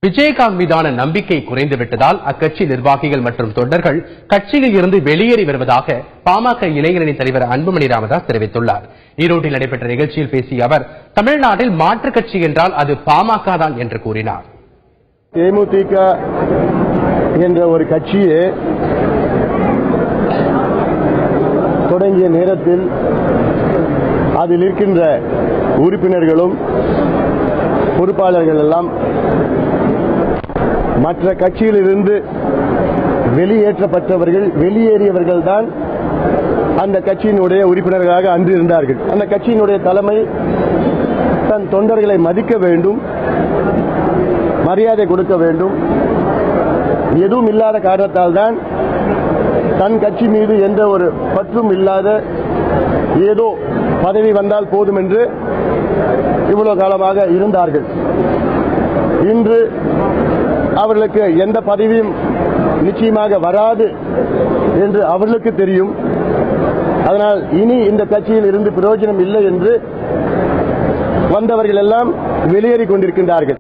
விஜயகாந்த் மீதான நம்பிக்கை குறைந்துவிட்டதால் அக்கட்சி நிர்வாகிகள் மற்றும் தொண்டர்கள் கட்சியில் இருந்து வெளியேறி வருவதாக பாமக இளைஞரணி தலைவர் அன்புமணி ராமதாஸ் தெரிவித்துள்ளார். ஈரோட்டில் நடைபெற்ற நிகழ்ச்சியில் பேசிய அவர், தமிழ்நாட்டில் மாற்றுக் கட்சி என்றால் அது பாமக தான் என்று கூறினார். தேமுதிக என்ற ஒரு கட்சியே தொடங்கிய நேரத்தில் அதில் இருக்கின்ற உறுப்பினர்களும் பொறுப்பாளர்கள் எல்லாம் மற்ற கட்சியிலிருந்து வெளியேற்றப்பட்டவர்கள், வெளியேறியவர்கள் தான் அந்த கட்சியினுடைய உறுப்பினர்களாக அன்று இருந்தார்கள். அந்த கட்சியினுடைய தலைமை தன் தொண்டர்களை மதிக்க வேண்டும், மரியாதை கொடுக்க வேண்டும். எதுவும் இல்லாத காரணத்தால் தான் தன் கட்சி மீது எந்த ஒரு பற்றும் இல்லாத, ஏதோ பதவி வந்தால் போதும் என்று இவ்வளவு காலமாக இருந்தார்கள். இன்று அவர்களுக்கு எந்த பதவியும் நிச்சயமாக வராது என்று அவர்களுக்கு தெரியும். அதனால் இனி இந்த கட்சியில் இருந்து பிரயோஜனம் இல்லை என்று வந்தவர்கள் எல்லாம் வெளியேறிக் கொண்டிருக்கின்றார்கள்.